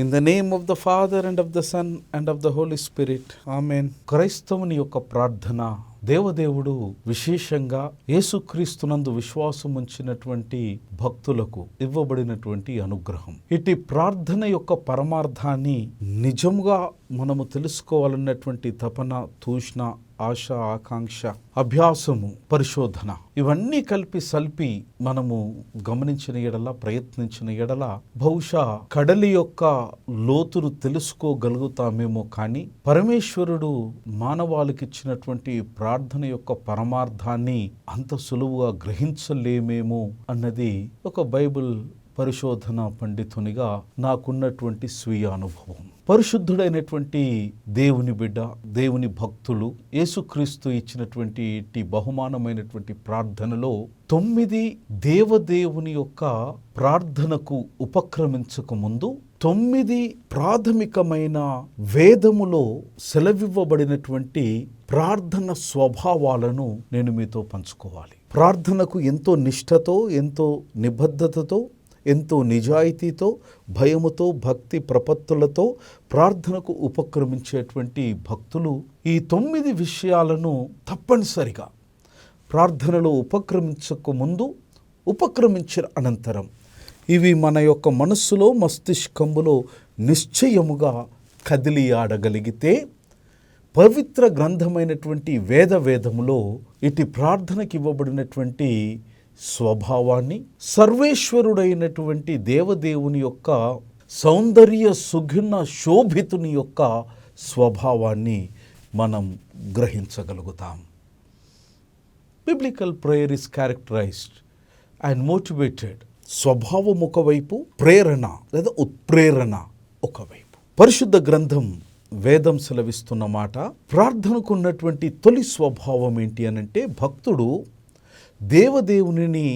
In the name of the father and of the son and of the holy spirit amen. క్రైస్తవుని యొక్క ప్రార్థన దేవదేవుడు విశేషంగా యేసుక్రీస్తునందు విశ్వాసం ఉంచినటువంటి భక్తులకు ఇవ్వబడినటువంటి అనుగ్రహం. ఇటు ప్రార్థన యొక్క పరమార్థాన్ని నిజంగా మనము తెలుసుకోవాలన్నటువంటి తపన, తూష్ణ, ఆశ, ఆకాంక్ష, అభ్యాసము, పరిశోధన ఇవన్నీ కలిపి సల్పి మనము గమనించిన ఎడల, ప్రయత్నించిన ఎడల బహుశా కడలి యొక్క లోతును తెలుసుకోగలుగుతామేమో. కానీ పరమేశ్వరుడు మానవాళికి ఇచ్చినటువంటి ప్రార్థన యొక్క పరమార్థాన్ని అంత సులువుగా గ్రహించలేమేమో అన్నది ఒక బైబిల్ పరిశోధన పండితునిగా నాకున్నటువంటి స్వీయ అనుభవం. పరిశుద్ధుడైనటువంటి దేవుని బిడ్డ, దేవుని భక్తులు యేసుక్రీస్తు ఇచ్చినటువంటి ఇట్టి బహుమానమైనటువంటి ప్రార్థనలో 9 దేవదేవుని యొక్క ప్రార్థనకు ఉపక్రమించక ముందు 9 ప్రాథమికమైన వేదములో సెలవివ్వబడినటువంటి ప్రార్థన స్వభావాలను నేను మీతో పంచుకోవాలి. ప్రార్థనకు ఎంతో నిష్ఠతో, ఎంతో నిబద్ధతతో, ఎంతో నిజాయితీతో, భయముతో, భక్తి ప్రపత్తులతో ప్రార్థనకు ఉపక్రమించేటువంటి భక్తులు ఈ 9 విషయాలను తప్పనిసరిగా ప్రార్థనలో ఉపక్రమించక ముందు, ఉపక్రమించిన అనంతరం ఇవి మన యొక్క మనస్సులో, మస్తిష్కంలో నిశ్చయముగా కదిలి ఆడగలిగితే పవిత్ర గ్రంథమైనటువంటి వేదములో ఇటు ప్రార్థనకి ఇవ్వబడినటువంటి స్వభావాన్ని, సర్వేశ్వరుడైనటువంటి దేవదేవుని యొక్క సౌందర్య సుగుణ శోభితుని యొక్క స్వభావాన్ని మనం గ్రహించగలుగుతాం. Biblical prayer is characterized and motivated. స్వభావం ఒకవైపు, ప్రేరణ లేదా ఉత్ప్రేరణ ఒకవైపు. పరిశుద్ధ గ్రంథం వేదం సెలవిస్తున్న మాట, ప్రార్థనకు ఉన్నటువంటి తొలి స్వభావం ఏంటి అనంటే, భక్తుడు దేవదేవుని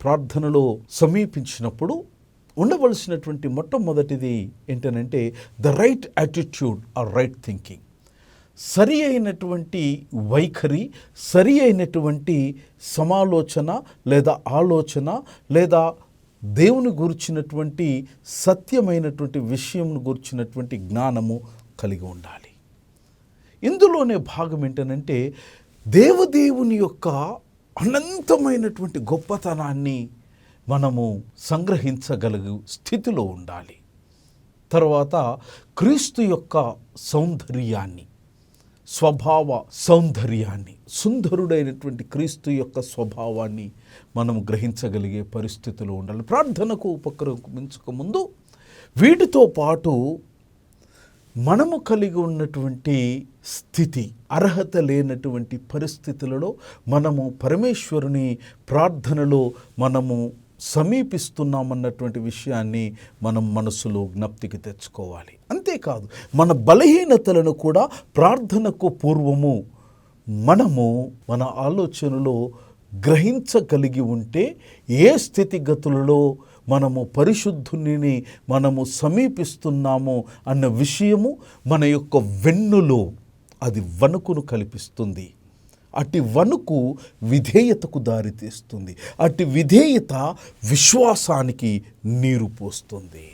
ప్రార్థనలో సమీపించినప్పుడు ఉండవలసినటువంటి మొట్టమొదటిది ఏంటనంటే the right attitude or right thinking. సరి అయినటువంటి వైఖరి, సరి అయినటువంటి సమాలోచన లేదా ఆలోచన లేదా దేవుని గురించినటువంటి సత్యమైనటువంటి విషయంను గురించినటువంటి జ్ఞానము కలిగి ఉండాలి. ఇందులోనే భాగం ఏంటనంటే దేవదేవుని యొక్క అనంతమైనటువంటి గొప్పతనాన్ని మనము సంగ్రహించగలిగే స్థితిలో ఉండాలి. తర్వాత క్రీస్తు యొక్క సౌందర్యాన్ని, స్వభావ సౌందర్యాన్ని, సుందరుడైనటువంటి క్రీస్తు యొక్క స్వభావాన్ని మనం గ్రహించగలిగే పరిస్థితిలో ఉండాలి. ప్రార్థనకు ఉపక్రమించక ముందు వీటితో పాటు మనము కలిగి ఉన్నటువంటి స్థితి, అర్హత లేనటువంటి పరిస్థితులలో మనము పరమేశ్వరుని ప్రార్థనలో మనము సమీపిస్తున్నామన్నటువంటి విషయాన్ని మనం మనసులో జ్ఞప్తికి తెచ్చుకోవాలి. అంతేకాదు మన బలహీనతలను కూడా ప్రార్థనకు పూర్వము మనము మన ఆలోచనలో గ్రహించగలిగి ఉంటే ఏ స్థితిగతులలో మనము పరిశుద్ధుని మనము సమీపిస్తున్నాము అన్న విషయము మన యొక్క వెన్నులో అది వణుకును కల్పిస్తుంది. అట్టి వణుకు విధేయతకు దారితీస్తుంది. అట్టి విధేయత విశ్వాసానికి నీరు పోస్తుంది.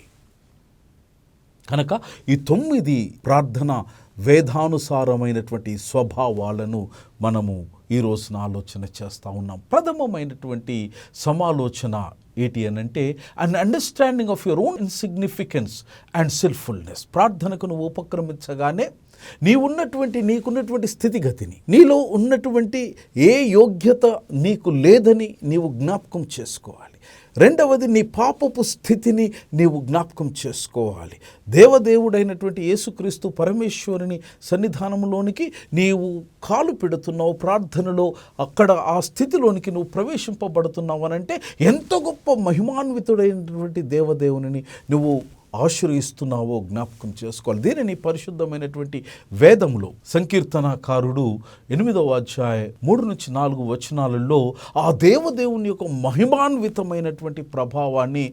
కనుక ఈ 9 ప్రార్థన వేదానుసారమైనటువంటి స్వభావాలను మనము ఈ రోజున ఆలోచన చేస్తూ ఉన్నాం. ప్రథమమైనటువంటి సమాలోచన ఏంటి అనంటే an understanding of your own insignificance and sinfulness. ప్రార్థనకు నువ్వు ఉపక్రమించగానే నీకున్నటువంటి స్థితిగతిని, నీలో ఉన్నటువంటి ఏ యోగ్యత నీకు లేదని నీవు జ్ఞాపకం చేసుకోవాలి. రెండవది, నీ పాపపు స్థితిని నీవు జ్ఞాపకం చేసుకోవాలి. దేవదేవుడైనటువంటి యేసుక్రీస్తు పరమేశ్వరుని సన్నిధానంలోనికి నీవు కాలు పెడుతున్నావు, ప్రార్థనలో అక్కడ ఆ స్థితిలోనికి నువ్వు ప్రవేశింపబడుతున్నావు అనంటే ఎంత గొప్ప మహిమాన్వితుడైనటువంటి దేవదేవుని నువ్వు ఆశ్రయిస్తున్నావో జ్ఞాపకం చేసుకోవాలి. దీనిని పరిశుద్ధమైనటువంటి వేదములో సంకీర్తనకారుడు 8వ అధ్యాయం 3-4 వచనాలలో ఆ దేవదేవుని యొక్క మహిమాన్వితమైనటువంటి ప్రభావాన్ని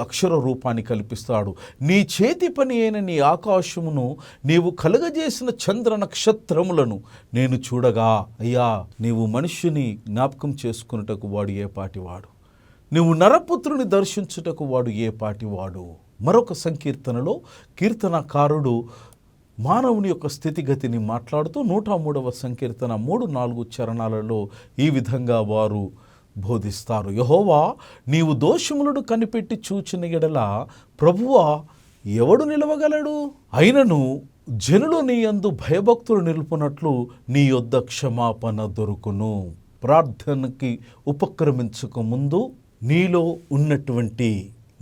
అక్షర రూపాన్ని కల్పిస్తాడు. నీ చేతి పని అయిన నీ ఆకాశమును నీవు కలుగజేసిన చంద్ర నక్షత్రములను నేను చూడగా, అయ్యా నీవు మనుష్యుని జ్ఞాపకం చేసుకున్నటకు వాడు ఏ పాటివాడు, నువ్వు నరపుత్రుని దర్శించుటకు వాడు ఏ పాటివాడు. మరొక సంకీర్తనలో కీర్తనకారుడు మానవుని యొక్క స్థితిగతిని మాట్లాడుతూ 103వ సంకీర్తన 3-4 చరణాలలో ఈ విధంగా వారు బోధిస్తారు. యెహోవా, నీవు దోషములను కనిపెట్టి చూచిన ఎడల ప్రభువా ఎవడు నిలవగలడు? అయినను జనులు నీ యందు భయభక్తులు నిలుపునట్లు నీ యొద్ద క్షమాపణ దొరుకును. ప్రార్థనకి ఉపక్రమించక ముందు నీలో ఉన్నటువంటి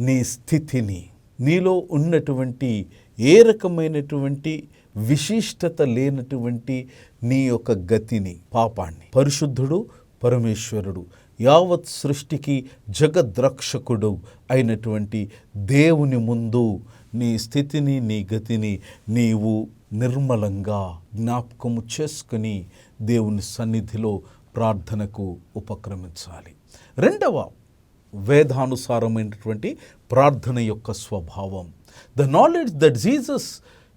నీ స్థితిని, నీలో ఉన్నటువంటి ఏ రకమైనటువంటి విశిష్టత లేనటువంటి నీ యొక్క గతిని, పాపాన్ని, పరిశుద్ధుడు పరమేశ్వరుడు యావత్ సృష్టికి జగద్రక్షకుడు అయినటువంటి దేవుని ముందు నీ స్థితిని, నీ గతిని నీవు నిర్మలంగా జ్ఞాపకము చేసుకుని దేవుని సన్నిధిలో ప్రార్థనకు ఉపక్రమించాలి. రెండవ వేదానుసారమైనటువంటి ప్రార్థన యొక్క స్వభావం, the knowledge that Jesus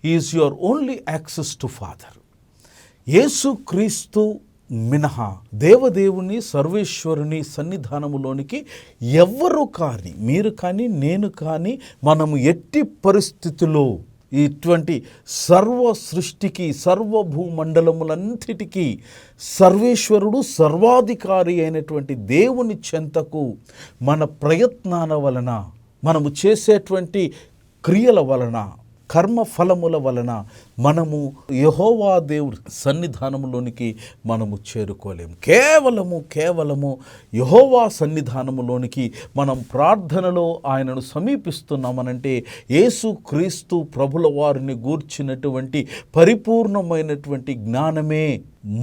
is your only access to father. యేసుక్రీస్తు మినహా దేవదేవుని సర్వేశ్వరుని సన్నిధానములోనికి ఎవ్వరూ కానీ, మీరు కానీ నేను కానీ, మనము ఎట్టి పరిస్థితుల్లో ఇటువంటి సర్వ సృష్టికి, సర్వభూమండలములంతటికీ సర్వేశ్వరుడు సర్వాధికారి అయినటువంటి దేవుని చెంతకు మన ప్రయత్నాల వలన, మనము చేసేటువంటి క్రియల వలన, కర్మ ఫలముల వలన మనము యెహోవా దేవుడి సన్నిధానములోనికి మనము చేరుకోలేము. కేవలము యెహోవా సన్నిధానములోనికి మనం ప్రార్థనలో ఆయనను సమీపిస్తున్నామనంటే యేసుక్రీస్తు ప్రభుల వారిని గూర్చినటువంటి పరిపూర్ణమైనటువంటి జ్ఞానమే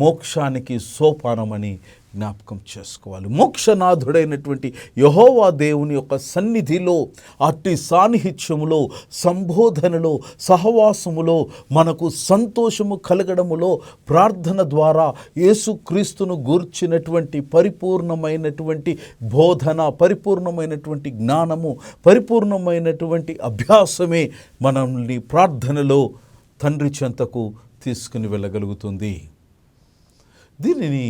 మోక్షానికి సోపానమని జ్ఞాపకం చేసుకోవాలి. మోక్షనాథుడైనటువంటి యెహోవా దేవుని యొక్క సన్నిధిలో, అట్టి సాన్నిహిత్యములో, సంబోధనలో, సహవాసములో మనకు సంతోషము కలగడములో ప్రార్థన ద్వారా యేసుక్రీస్తును గూర్చినటువంటి పరిపూర్ణమైనటువంటి బోధన, పరిపూర్ణమైనటువంటి జ్ఞానము, పరిపూర్ణమైనటువంటి అభ్యాసమే మనల్ని ప్రార్థనలో తండ్రి చెంతకు తీసుకుని వెళ్ళగలుగుతుంది. దీనిని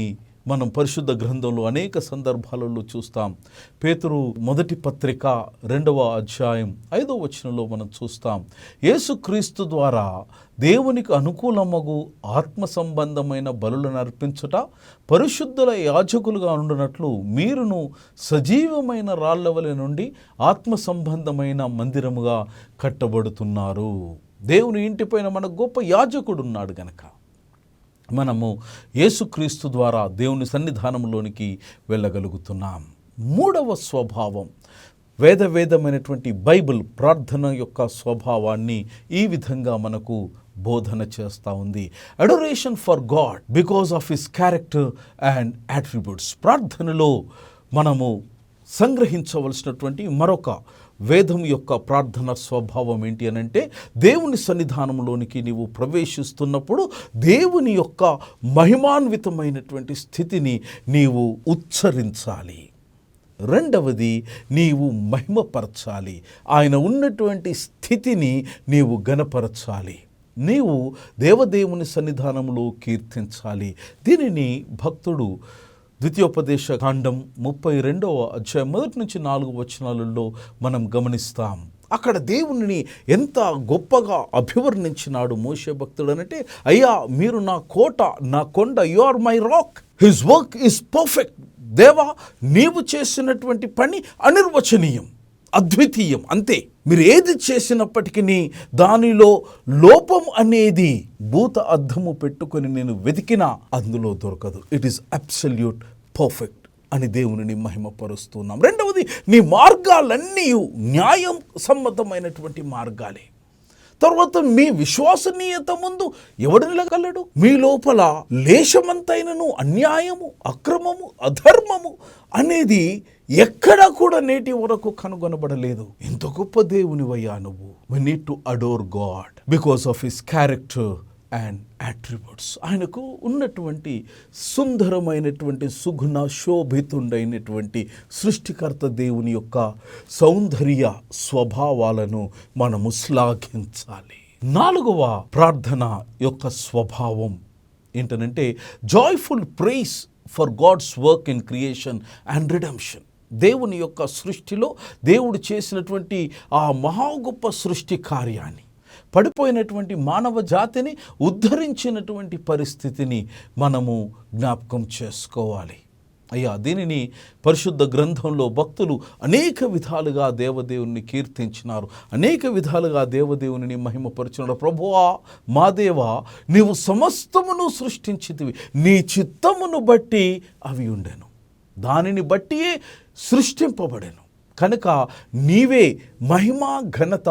మనం పరిశుద్ధ గ్రంథంలో అనేక సందర్భాలలో చూస్తాం. పేతురు మొదటి పత్రిక 2వ అధ్యాయం 5వ వచనంలో మనం చూస్తాం, యేసుక్రీస్తు ద్వారా దేవునికి అనుకూలమగు ఆత్మ సంబంధమైన బలులను అర్పించుట, పరిశుద్ధుల యాజకులుగా ఉండునట్లు మీరును సజీవమైన రాళ్ల వలె నుండి ఆత్మ సంబంధమైన మందిరముగా కట్టబడుతున్నారు. దేవుని ఇంటిపైన మన గొప్ప యాజకుడు ఉన్నాడు గనక మనము యేసుక్రీస్తు ద్వారా దేవుని సన్నిధానంలోనికి వెళ్ళగలుగుతున్నాం. మూడవ స్వభావం, వేదమైనటువంటి బైబిల్ ప్రార్థన యొక్క స్వభావాన్ని ఈ విధంగా మనకు బోధన చేస్తూ ఉంది. Adoration for God because of his character and attributes. ప్రార్థనలో మనము సంగ్రహించవలసినటువంటి మరొక వేదం యొక్క ప్రార్థన స్వభావం ఏంటి అనంటే, దేవుని సన్నిధానంలోనికి నీవు ప్రవేశిస్తున్నప్పుడు దేవుని యొక్క మహిమాన్వితమైనటువంటి స్థితిని నీవు ఉచ్చరించాలి. రెండవది, నీవు మహిమపరచాలి. ఆయన ఉన్నటువంటి స్థితిని నీవు గణపరచాలి. నీవు దేవదేవుని సన్నిధానంలో కీర్తించాలి. దీనిని భక్తుడు ద్వితీయోపదేశ కాండం 32వ అధ్యాయం 1-4 వచనాలలో మనం గమనిస్తాం. అక్కడ దేవుని ఎంత గొప్పగా అభివర్ణించినాడు మోషే భక్తుడు అనంటే, అయ్యా మీరు నా కోట, నా కొండ, you are my rock, his work is perfect. దేవా నీవు చేసినటువంటి పని అనిర్వచనీయం, అద్వితీయం, అంతే. మీరు ఏది చేసినప్పటికీ దానిలో లోపం అనేది భూత అద్దము పెట్టుకొని నేను వెతికినా అందులో దొరకదు. ఇట్ ఈస్ అబ్సల్యూట్ పర్ఫెక్ట్ అని దేవునిని మహిమపరుస్తున్నాం. రెండవది, నీ మార్గాలన్నీ న్యాయం సమ్మతమైనటువంటి మార్గాలే. తర్వాత మీ విశ్వసనీయత ముందు ఎవడు నిలగలడు? మీ లోపల లేశమంతైనను అన్యాయము, అక్రమము, అధర్మము అనేది ఎక్కడా కూడా నేటి వరకు కనుగొనబడలేదు. ఎంత గొప్ప దేవునివయ్యా నువ్వు. We need to adore God because of his character and attributes. ఆయనకు ఉన్నటువంటి సుందరమైనటువంటి సుగుణ శోభితుండైనటువంటి సృష్టికర్త దేవుని యొక్క సౌందర్య స్వభావాలను మనము శ్లాఘించాలి. నాలుగవ ప్రార్థన యొక్క స్వభావం ఏంటనంటే, joyful praise for God's work in creation and redemption. దేవుని యొక్క సృష్టిలో దేవుడు చేసినటువంటి ఆ మహా గొప్ప సృష్టి కార్యాన్ని, పడిపోయినటువంటి మానవ జాతిని ఉద్ధరించినటువంటి పరిస్థితిని మనము జ్ఞాపకం చేసుకోవాలి. అయ్యా, దీనిని పరిశుద్ధ గ్రంథంలో భక్తులు అనేక విధాలుగా దేవదేవుని కీర్తించినారు, అనేక విధాలుగా దేవదేవుని మహిమపరిచినారు. ప్రభువా, మా దేవా, నీవు సమస్తమును సృష్టించితివి, నీ చిత్తమును బట్టి అవి ఉండెను, దానిని బట్టియే సృష్టింపబడెను. కనుక నీవే మహిమ, ఘనత,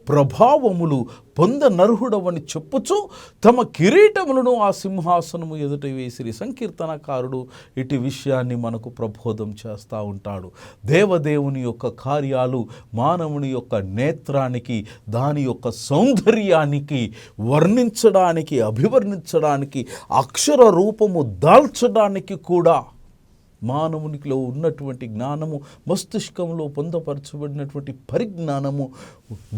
ప్రభావములు పొందనర్హుడవని చెప్పుచు తమ కిరీటములను ఆ సింహాసనము ఎదుట వేసిరి. సంకీర్తనకారుడు ఇటు విషయాన్ని మనకు ప్రబోధం చేస్తూ ఉంటాడు. దేవదేవుని యొక్క కార్యాలు మానవుని యొక్క నేత్రానికి, దాని యొక్క సౌందర్యానికి వర్ణించడానికి, అభివర్ణించడానికి, అక్షర రూపము దాల్చడానికి కూడా మానవునికిలో ఉన్నటువంటి జ్ఞానము, మస్తిష్కంలో పొందపరచబడినటువంటి పరిజ్ఞానము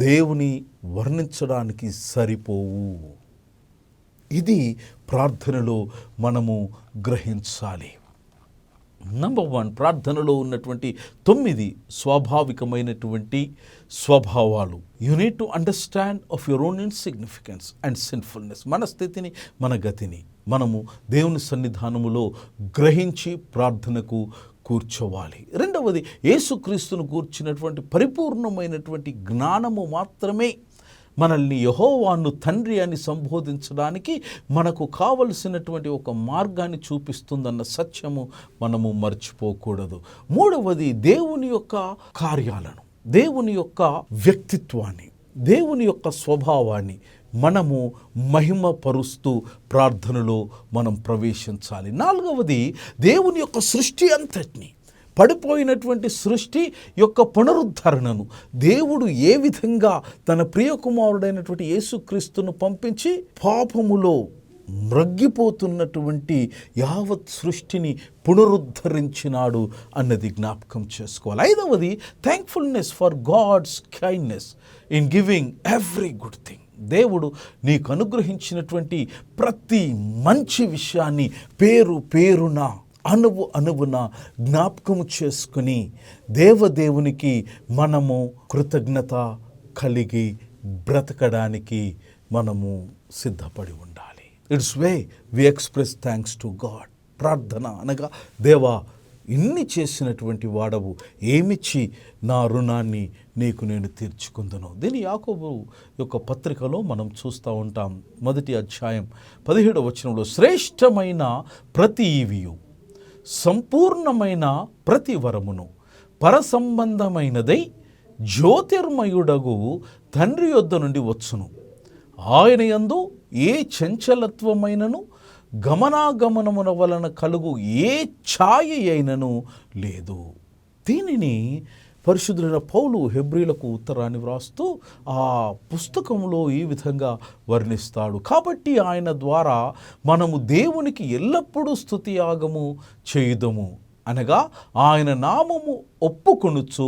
దేవుని వర్ణించడానికి సరిపోవు. ఇది ప్రార్థనలో మనము గ్రహించాలి. నంబర్ 1, ప్రార్థనలో ఉన్నటువంటి 9 స్వాభావికమైనటువంటి స్వభావాలు. You need to understand of your own insignificance and sinfulness. మన స్థితిని, మన గతిని మనము దేవుని సన్నిధానములో గ్రహించి ప్రార్థనకు కూర్చోవాలి. రెండవది, యేసుక్రీస్తును కూర్చున్నటువంటి పరిపూర్ణమైనటువంటి జ్ఞానము మాత్రమే మనల్ని యెహోవాను తండ్రి అని సంబోధించడానికి మనకు కావలసినటువంటి ఒక మార్గాన్ని చూపిస్తుందన్న సత్యము మనము మర్చిపోకూడదు. మూడవది, దేవుని యొక్క కార్యాలను, దేవుని యొక్క వ్యక్తిత్వాన్ని, దేవుని యొక్క స్వభావాన్ని మనము మహిమపరుస్తూ ప్రార్థనలో మనం ప్రవేశించాలి. నాలుగవది, దేవుని యొక్క సృష్టి అంతటిని, పడిపోయినటువంటి సృష్టి యొక్క పునరుద్ధరణను దేవుడు ఏ విధంగా తన ప్రియకుమారుడైనటువంటి యేసుక్రీస్తును పంపించి పాపములో మ్రగ్గిపోతున్నటువంటి యావత్ సృష్టిని పునరుద్ధరించినాడు అన్నది జ్ఞాపకం చేసుకోవాలి. ఐదవది, thankfulness for God's kindness in giving every good thing. దేవుడు నీకు అనుగ్రహించినటువంటి ప్రతి మంచి విషయాన్ని పేరు పేరున, అణువు అణువున జ్ఞాపకము చేసుకుని దేవదేవునికి మనము కృతజ్ఞత కలిగి బ్రతకడానికి మనము సిద్ధపడి ఉండాలి. It's way we express thanks to God. ప్రార్థన అనగా, దేవా, ఇన్ని చేసినటువంటి వాడవు, ఏమిచ్చి నా రుణాన్ని నీకు నేను తీర్చుకుందును. దీని యాకోబు యొక్క పత్రికలో మనం చూస్తూ ఉంటాం. 1వ అధ్యాయం 17వ వచనంలో, శ్రేష్టమైన ప్రతి ఈవియు, సంపూర్ణమైన ప్రతి వరమును, పరసంబంధమైనదై జ్యోతిర్మయుడగు తండ్రి యొద్ద నుండి వచ్చును. ఆయన యందు ఏ చంచలత్వమైనను గమనాగమనముల వలన కలుగు ఏ ఛాయ అయినను లేదు. దీనిని పరిశుద్ధులైన పౌలు హెబ్రీలకు ఉత్తరాన్ని వ్రాస్తూ ఆ పుస్తకంలో ఈ విధంగా వర్ణిస్తాడు. కాబట్టి ఆయన ద్వారా మనము దేవునికి ఎల్లప్పుడూ స్తుతియాగము చేయుదము, అనగా ఆయన నామము ఒప్పుకొనుచు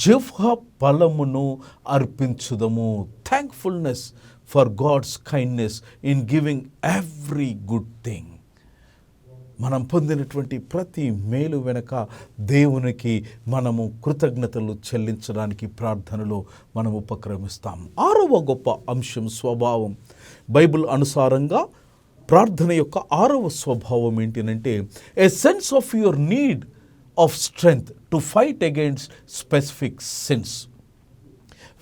జిహ్వ ఫలమును అర్పించుదము. Thankfulness for God's kindness in giving every good thing. మనం పొందినటువంటి ప్రతి మేలు వెనుక దేవునికి మనము కృతజ్ఞతలు చెల్లించడానికి ప్రార్థనలో మనం ఉపక్రమిస్తాం. 6వ గొప్ప అంశం స్వభావం. బైబిల్ అనుసారంగా ప్రార్థన యొక్క 6వ స్వభావం ఏంటంటే, a sense of your need of strength to fight against specific sins.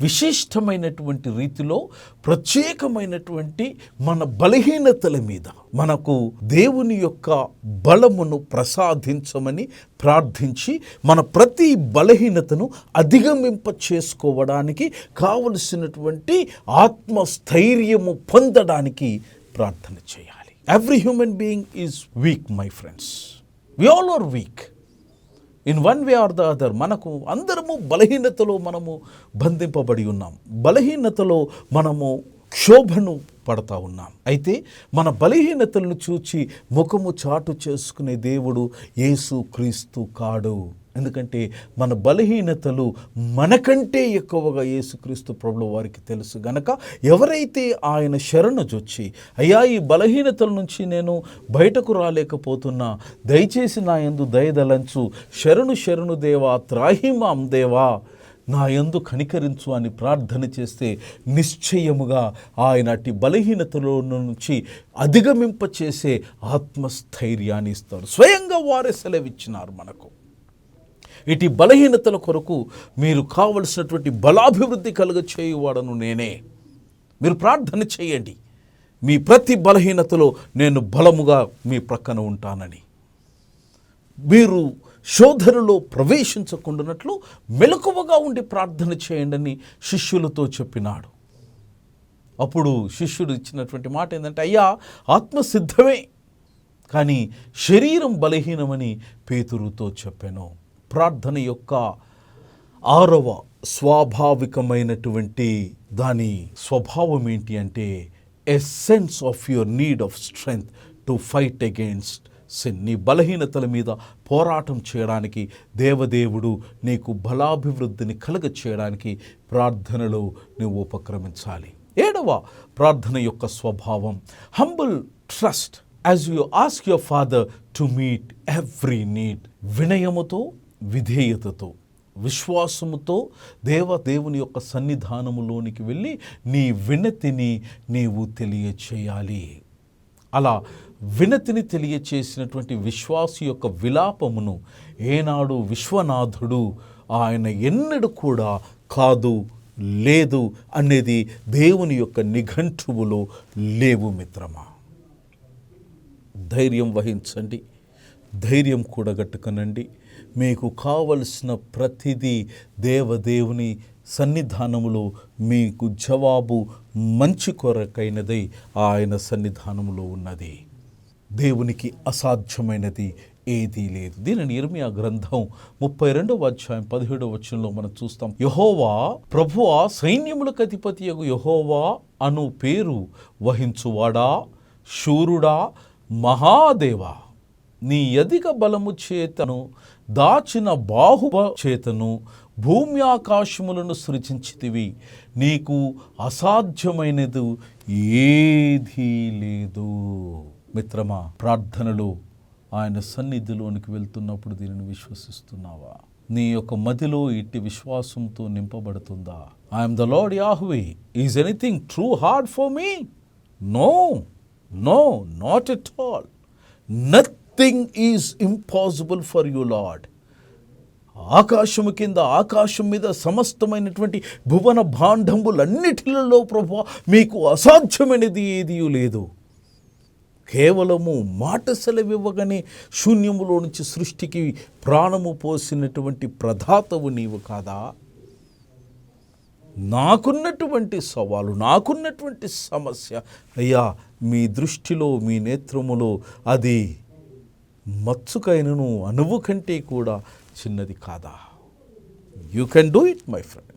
విశిష్టమైనటువంటి రీతిలో ప్రత్యేకమైనటువంటి మన బలహీనతల మీద మనకు దేవుని యొక్క బలమును ప్రసాదించమని ప్రార్థించి మన ప్రతి బలహీనతను అధిగమింప చేసుకోవడానికి కావలసినటువంటి ఆత్మస్థైర్యము పొందడానికి ప్రార్థన చేయాలి. Every human being is weak my friends. We all are weak in one way or the other. మనకు అందరము బలహీనతలో మనము బంధింపబడి ఉన్నాం, బలహీనతలో మనము క్షోభను పడతా ఉన్నాం. అయితే మన బలహీనతలను చూచి ముఖము చాటు చేసుకునే దేవుడు యేసు క్రీస్తు కాడు. ఎందుకంటే మన బలహీనతలు మనకంటే ఎక్కువగా యేసుక్రీస్తు ప్రభువు వారికి తెలుసు గనక ఎవరైతే ఆయన శరణుజొచ్చి అయ్యా ఈ బలహీనతల నుంచి నేను బయటకు రాలేకపోతున్నా, దయచేసి నా యందు దయదలంచు, శరణు దేవా త్రాహిమాం దేవా నా యందు కనికరించు అని ప్రార్థన చేస్తే నిశ్చయముగా ఆయన అట్టి బలహీనతలో నుంచి అధిగమింపచేసే ఆత్మస్థైర్యాన్ని ఇస్తారు. స్వయంగా వారే సెలవిచ్చినారు మనకు. ఇటు బలహీనతల కొరకు మీరు కావలసినటువంటి బలాభివృద్ధి కలుగ చేయువాడను నేనే. మీరు ప్రార్థన చేయండి, మీ ప్రతి బలహీనతలో నేను బలముగా మీ ప్రక్కన ఉంటానని. మీరు శోధనలో ప్రవేశించకుండానట్లు మెలకువగా ఉండి ప్రార్థన చేయండి అని శిష్యులతో చెప్పినాడు. అప్పుడు శిష్యుడు ఇచ్చినటువంటి మాట ఏంటంటే, అయ్యా ఆత్మసిద్ధమే కానీ శరీరం బలహీనమని పేతురుతో చెప్పాను. ప్రార్థన యొక్క 6వ స్వాభావికమైనటువంటి దాని స్వభావం ఏంటి అంటే, a sense of your need of strength to fight against sin. నీ బలహీనతల మీద పోరాటం చేయడానికి దేవదేవుడు నీకు బలాభివృద్ధిని కలుగ చేయడానికి ప్రార్థనలో నువ్వు ఉపక్రమించాలి. 7వ ప్రార్థన యొక్క స్వభావం humble trust as you ask your father to meet every need. వినయముతో, విధేయతతో, విశ్వాసముతో దేవుని యొక్క సన్నిధానములోనికి వెళ్ళి నీ వినతిని నీవు తెలియచేయాలి. అలా వినతిని తెలియచేసినటువంటి విశ్వాసి యొక్క విలాపమును ఏనాడు విశ్వనాథుడు ఆయన ఎన్నడూ కూడా కాదు, లేదు అనేది దేవుని యొక్క నిఘంటువులో లేవు మిత్రమా. ధైర్యం వహించండి, ధైర్యం కూడగట్టుకనండి. మీకు కావలసిన ప్రతిదీ దేవదేవుని సన్నిధానములో మీకు జవాబు మంచి కొరకైనదై ఆయన సన్నిధానములో ఉన్నది. దేవునికి అసాధ్యమైనది ఏదీ లేదు. దీనిని ఇర్మియా గ్రంథం 32వ అధ్యాయం 17వ వచనంలో మనం చూస్తాం. యెహోవా ప్రభువా, సైన్యములకు అధిపతియగు యెహోవా అను పేరు వహించువాడా, శూరుడా, మహాదేవా, నీ అధిక బలము చేతను దాచిన బాహుబ చేతను భూమి ఆకాశములను సృజించితివి, నీకు అసాధ్యమైనది ఏదీ లేదు. మిత్రమా, ప్రార్థనలో ఆయన సన్నిధిలోనికి వెళ్తున్నప్పుడు దీనిని విశ్వసిస్తున్నావా? నీ యొక్క మదిలో ఇట్టి విశ్వాసంతో నింపబడుతుందా? I'm the Lord Yahweh, is anything too hard for me? No, no, not at all. Nothing is impossible for you Lord. ఆకాశము కింద, ఆకాశం మీద సమస్తమైనటువంటి భువన భాండములన్నిటిలో ప్రభువా మీకు అసాధ్యమైనది ఏదీ లేదు. కేవలము మాట సెలవివ్వగానే శూన్యములో నుంచి సృష్టికి ప్రాణము పోసినటువంటి ప్రదాతవు నీవు కాదా? నాకున్నటువంటి సవాలు, నాకున్నటువంటి సమస్య అయ్యా మీ దృష్టిలో, మీ నేత్రములో అది మచ్చుకైనను అణువు కంటే కూడా చిన్నది కాదా? You can do it my friend.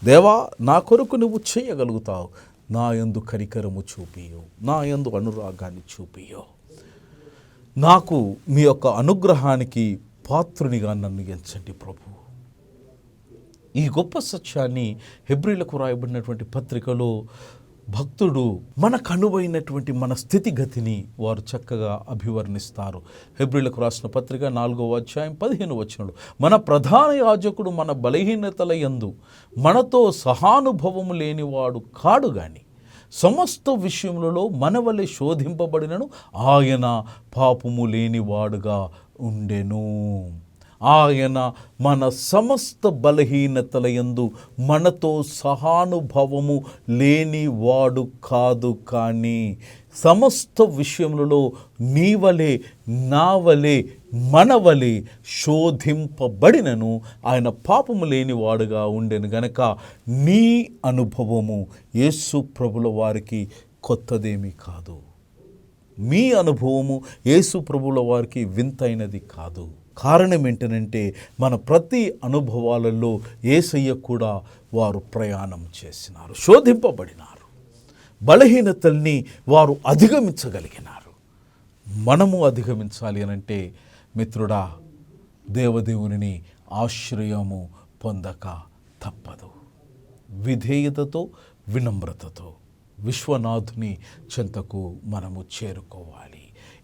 దేవా, నా కొరకు నువ్వు చేయగలుగుతావు. నా యందు కనికరము చూపియో, నా యందు అనురాగాన్ని చూపియో. నాకు మీ యొక్క అనుగ్రహానికి పాత్రునిగా నన్ను ఎంచండి ప్రభు. ఈ గొప్ప సత్యాన్ని హెబ్రీలకు రాయబడినటువంటి పత్రికలో భక్తుడు మనకు అనువైనటువంటి మన స్థితిగతిని వారు చక్కగా అభివర్ణిస్తారు. హెబ్రీలకు రాసిన పత్రిక 4వ అధ్యాయం 15వ వచనంలో, మన ప్రధాన యాజకుడు మన బలహీనతల యందు మనతో సహానుభవము లేనివాడు కాడు గాని సమస్త విషయములలో మన వలె శోధింపబడినను ఆయన పాపము లేనివాడుగా ఉండెను. ఆయన మన సమస్త బలహీనతల యందు మనతో సహానుభవము లేనివాడు కాదు, కానీ సమస్త విషయములలో నీ వలె, నా వలె, మన వలె శోధింపబడినను ఆయన పాపము లేనివాడుగా ఉండెను గనక నీ అనుభవము యేసు ప్రభుల వారికి కొత్తదేమీ కాదు. మీ అనుభవము యేసు ప్రభుల వారికి వింతైనది కాదు. కారణం ఏంటనంటే మన ప్రతి అనుభవాలలో యేసయ్య కూడా వారు ప్రయాణం చేసినారు, శోధింపబడినారు, బలహీనతల్ని వారు అధిగమించగలిగినారు. మనము అధిగమించాలి అనంటే మిత్రుడా, దేవదేవుని ఆశ్రయము పొందక తప్పదు. విధేయతతో, వినమ్రతతో విశ్వనాథుని చెంతకు మనము చేరుకోవాలి.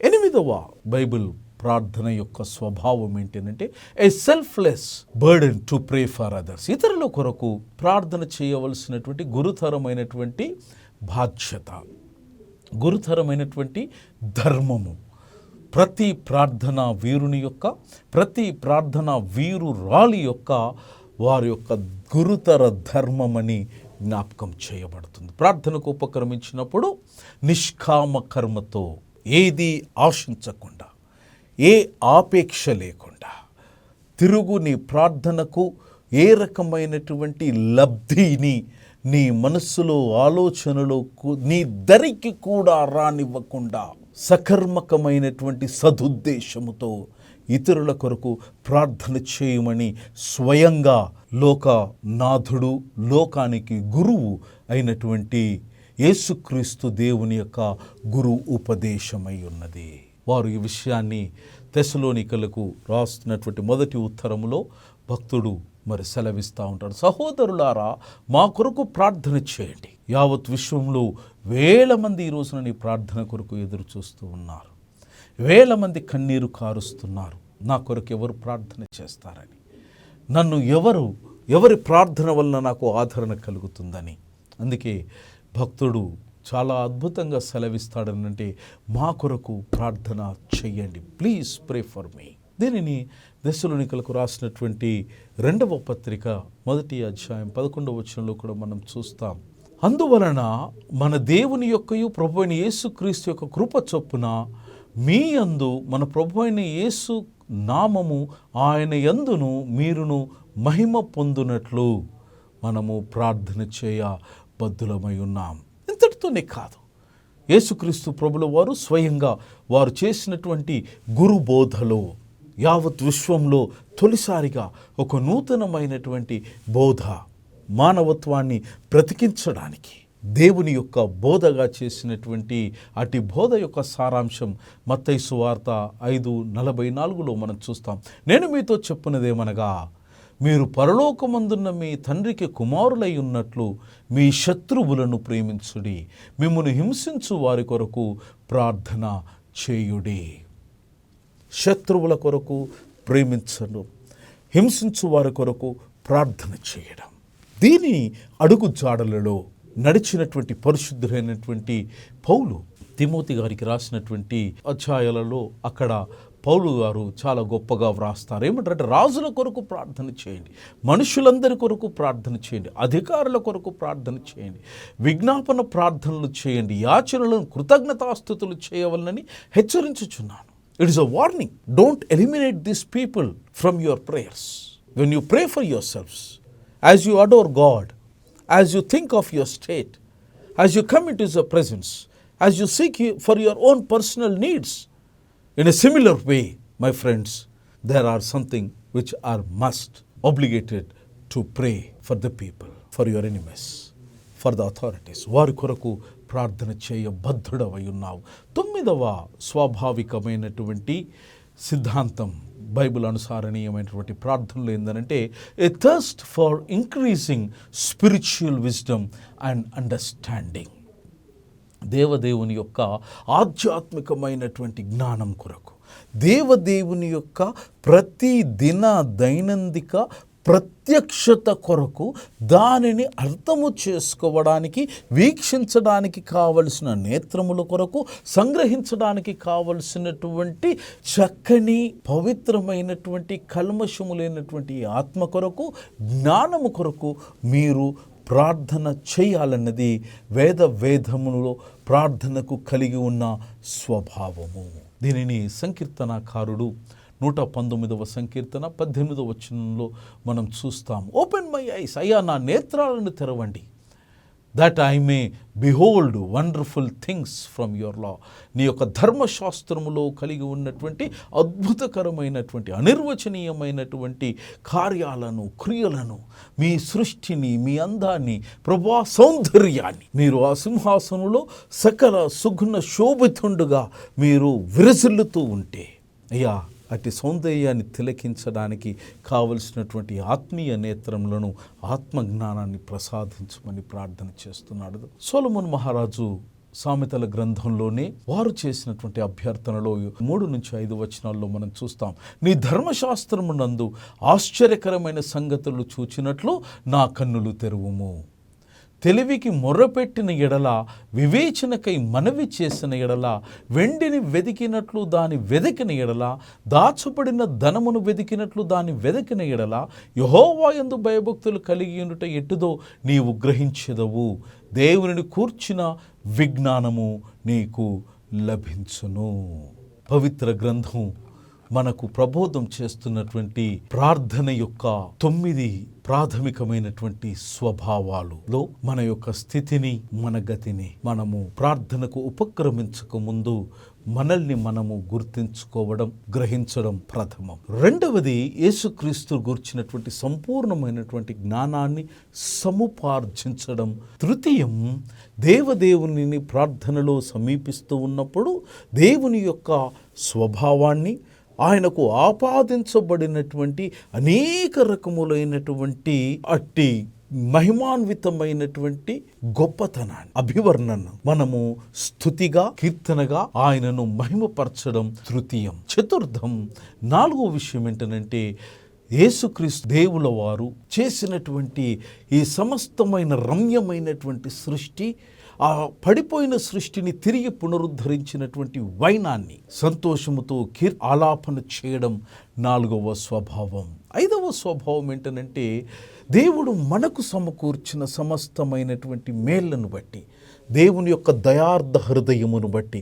8వ బైబిల్ ప్రార్థన యొక్క స్వభావం ఏంటంటే a selfless burden to pray for others. ఇతరుల కొరకు ప్రార్థన చేయవలసినటువంటి గురుతరమైనటువంటి బాధ్యత, గురుతరమైనటువంటి ధర్మము. ప్రతి ప్రార్థన వీరుని యొక్క, ప్రతి ప్రార్థన వీరురాలి యొక్క వారి యొక్క గురుతర ధర్మమని జ్ఞాపకం చేయబడుతుంది. ప్రార్థనకు ఉపక్రమించినప్పుడు నిష్కామ కర్మతో, ఏది ఆశించకుండా, ఏ ఆపేక్ష లేకుండా, తిరుగు నీ ప్రార్థనకు ఏ రకమైనటువంటి లబ్ధిని నీ మనస్సులో, ఆలోచనలో నీ దరికి కూడా రానివ్వకుండా సకర్మకమైనటువంటి సదుద్దేశముతో ఇతరుల కొరకు ప్రార్థన చేయమని స్వయంగా లోకనాథుడు, లోకానికి గురువు అయినటువంటి యేసుక్రీస్తు దేవుని యొక్క గురు ఉపదేశమై ఉన్నది. వారు ఈ విషయాన్ని తెస్సలోనికలకు రాస్తున్నటువంటి మొదటి ఉత్తరములో భక్తుడు మరి సెలవిస్తూ ఉంటాడు. సహోదరులారా, మా కొరకు ప్రార్థన చేయండి. యావత్ విశ్వంలో 1000 మంది ఈ రోజున నీ ప్రార్థన కొరకు ఎదురు చూస్తూ ఉన్నారు. 1000 మంది కన్నీరు కారుస్తున్నారు, నా కొరకు ఎవరు ప్రార్థన చేస్తారని, నన్ను ఎవరి ప్రార్థన వలన నాకు ఆదరణ కలుగుతుందని. అందుకే భక్తుడు చాలా అద్భుతంగా సెలవిస్తాడనంటే, మా కొరకు ప్రార్థన చెయ్యండి, ప్లీజ్ ప్రే ఫర్ మీ. దీనిని తెస్సలోనికలకు రాసినటువంటి 2వ పత్రిక 1వ అధ్యాయం 11వ వచనంలో కూడా మనం చూస్తాం. అందువలన మన దేవుని యొక్కయు ప్రభు అయిన యేసుక్రీస్తు యొక్క కృప చొప్పున మీ యందు మన ప్రభు అయిన యేసు నామము ఆయన యందును మీరును మహిమ పొందునట్లు మనము ప్రార్థన చేయ బద్ధులమై ఉన్నాం. ఇంతటితోనే కాదు, యేసుక్రీస్తు ప్రభుల వారు స్వయంగా వారు చేసినటువంటి గురు బోధలో యావత్ విశ్వంలో తొలిసారిగా ఒక నూతనమైనటువంటి బోధ, మానవత్వాన్ని బ్రతికించడానికి దేవుని యొక్క బోధగా చేసినటువంటి అటు బోధ యొక్క సారాంశం మత్తయి సువార్త 5:44లో మనం చూస్తాం. నేను మీతో చెప్పున్నదేమనగా, మీరు పరలోకమందున్న మీ తండ్రికి కుమారులై ఉన్నట్లు మీ శత్రువులను ప్రేమించుడి, మిమ్మును హింసించు వారి కొరకు ప్రార్థన చేయుడి. శత్రువుల కొరకు ప్రేమించడం, హింసించు వారి కొరకు ప్రార్థన చేయడం, దీని అడుగు జాడలలో నడిచినటువంటి పరిశుద్ధులైనటువంటి పౌలు తిమోతి గారికి రాసినటువంటి అధ్యాయాలలో అక్కడ పౌలు గారు చాలా గొప్పగా వ్రాస్తారు. ఏమంటారంటే, రాజుల కొరకు ప్రార్థన చేయండి, మనుషులందరి కొరకు ప్రార్థన చేయండి, అధికారుల కొరకు ప్రార్థన చేయండి, విజ్ఞాపన ప్రార్థనలు చేయండి, యాచనలను కృతజ్ఞతాస్తుతులు చేయవలనని హెచ్చరించుచున్నాను. It is a warning. Don't eliminate these people from your prayers. When you pray for yourselves, as you adore God, as you think of your state, as you come into His presence, as you seek for your own personal needs, in a similar way, my friends, there are something which are must obligated to pray for the people, for your enemies, for the authorities. వారి కొరకు ప్రార్థన చేయబద్ధుడవై ఉన్నావు. 9వ స్వాభావికమైనటువంటి సిద్ధాంతం Bible అనుసారణీయమైనటువంటి ప్రార్థనలు ఏంటంటే, a thirst for increasing spiritual wisdom and understanding. దేవదేవుని యొక్క ఆధ్యాత్మికమైనటువంటి జ్ఞానం కొరకు, దేవదేవుని యొక్క ప్రతి దిన దైనందిక ప్రత్యక్షత కొరకు, దానిని అర్థము చేసుకోవడానికి, వీక్షించడానికి కావలసిన నేత్రముల కొరకు, సంగ్రహించడానికి కావలసినటువంటి చక్కని పవిత్రమైనటువంటి కల్మషము లేనటువంటి ఆత్మ కొరకు, జ్ఞానము కొరకు మీరు ప్రార్థన చేయాలన్నది వేదములో ప్రార్థనకు కలిగి ఉన్న స్వభావము. దీనిని సంకీర్తనకారుడు 119వ సంకీర్తన 18వ వచనంలో మనం చూస్తాం. ఓపెన్ మై ఐస్, అయ్యా నా నేత్రాలను తెరవండి, that I may behold wonderful things from your law. నీ యొక్క ధర్మశాస్త్రములో కలిగి ఉన్నటువంటి అద్భుతకరమైనటువంటి అనిర్వచనీయమైనటువంటి కార్యాలను, క్రియలను, మీ సృష్టిని, మీ అందాన్ని, ప్రభా సౌందర్యాన్ని మీరు ఆ సింహాసనంలో సకల సుగుణ శోభితుండుగా మీరు విరసిల్లుతూ ఉంటే, అయ్యా అట్టి సౌందర్యాన్ని తిలకించడానికి కావలసినటువంటి ఆత్మీయ నేత్రములను, ఆత్మజ్ఞానాన్ని ప్రసాదించమని ప్రార్థన చేస్తున్నాడు. సొలొమోను మహారాజు సామెతల గ్రంథంలోనే వారు చేసినటువంటి అభ్యర్థనలో 3-5 వచనాల్లో మనం చూస్తాం. నీ ధర్మశాస్త్రమునందు ఆశ్చర్యకరమైన సంగతులు చూచినట్లు నా కన్నులు తెరువుము. తెలివికి మొర్రపెట్టిన ఎడల, వివేచనకై మనవి చేసిన ఎడల, వెండిని వెదికినట్లు దాని వెదికిన ఎడల, దాచబడిన ధనమును వెదికినట్లు దాని వెదికిన ఎడల, యెహోవా యందు భయభక్తులు కలిగి ఉండుట ఎట్టుదో నీవు గ్రహించెదవు. దేవునిని కూర్చిన విజ్ఞానము నీకు లభించును. పవిత్ర గ్రంథం మనకు ప్రబోధం చేస్తున్నటువంటి ప్రార్థన యొక్క 9 ప్రాథమికమైనటువంటి స్వభావాలలో మన యొక్క స్థితిని, మన గతిని మనము ప్రార్థనకు ఉపక్రమించక ముందు మనల్ని మనము గుర్తించుకోవడం, గ్రహించడం ప్రథమం. రెండవది, యేసుక్రీస్తు గురించినటువంటి సంపూర్ణమైనటువంటి జ్ఞానాన్ని సముపార్జించడం. తృతీయం, దేవదేవుని ప్రార్థనలో సమీపిస్తూ ఉన్నప్పుడు దేవుని యొక్క స్వభావాన్ని, ఆయనకు ఆపాదించబడినటువంటి అనేక రకములైనటువంటి అట్టి మహిమాన్వితమైనటువంటి గొప్పతనాన్ని, అభివర్ణన మనము స్తుతిగా, కీర్తనగా ఆయనను మహిమపరచడం తృతీయం. చతుర్థం, 4వ విషయం ఏంటంటే యేసుక్రీస్తు దేవుల వారు చేసినటువంటి ఈ సమస్తమైన రమ్యమైనటువంటి సృష్టి, ఆ పడిపోయిన సృష్టిని తిరిగి పునరుద్ధరించినటువంటి వైనాన్ని సంతోషముతో ఆలాపన చేయడం 4వ స్వభావం. 5వ స్వభావం ఏంటనంటే దేవుడు మనకు సమకూర్చిన సమస్తమైనటువంటి మేళ్లను బట్టి, దేవుని యొక్క దయార్థ హృదయమును బట్టి,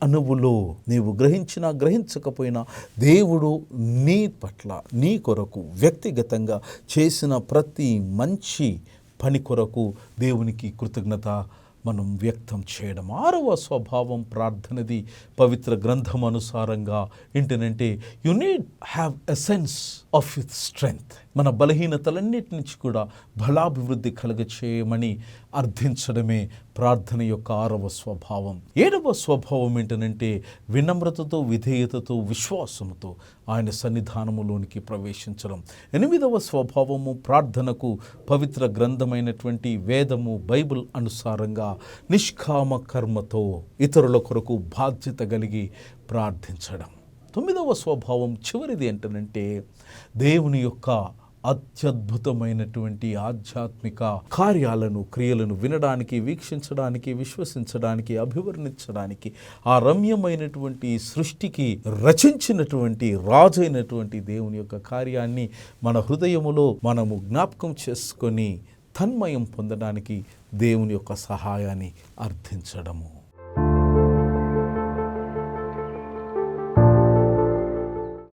అణువులో నీవు గ్రహించినా గ్రహించకపోయినా దేవుడు నీ పట్ల, నీ కొరకు వ్యక్తిగతంగా చేసిన ప్రతి మంచి పని కొరకు దేవునికి కృతజ్ఞత మనం వ్యక్తం చేయడం. 6వ స్వభావం ప్రార్థనది. పవిత్ర గ్రంథం అనుసారంగా ఏంటంటే you need have a sense of your strength. మన బలహీనతలన్నిటి నుంచి కూడా బలాభివృద్ధి కలగచేయమని అర్థించడమే ప్రార్థన యొక్క 6వ స్వభావం. 7వ స్వభావం ఏంటంటే వినమ్రతతో, విధేయతతో, విశ్వాసముతో ఆయన సన్నిధానములోనికి ప్రవేశించడం. 8వ స్వభావము ప్రార్థనకు పవిత్ర గ్రంథమైనటువంటి వేదము, బైబిల్ అనుసారంగా నిష్కామ కర్మతో ఇతరుల కొరకు బాధ్యత కలిగి ప్రార్థించడం. 9వ స్వభావం చివరిది ఏంటంటే దేవుని యొక్క అత్యద్భుతమైనటువంటి ఆధ్యాత్మిక కార్యాలను, క్రియలను వినడానికి, వీక్షించడానికి, విశ్వసించడానికి, అభివర్ణించడానికి, ఆ రమ్యమైనటువంటి సృష్టికి రచించినటువంటి రాజైనటువంటి దేవుని యొక్క కార్యాన్ని మన హృదయములో మనము జ్ఞాపకం చేసుకొని తన్మయం పొందడానికి దేవుని యొక్క సహాయాన్ని అర్థించడము.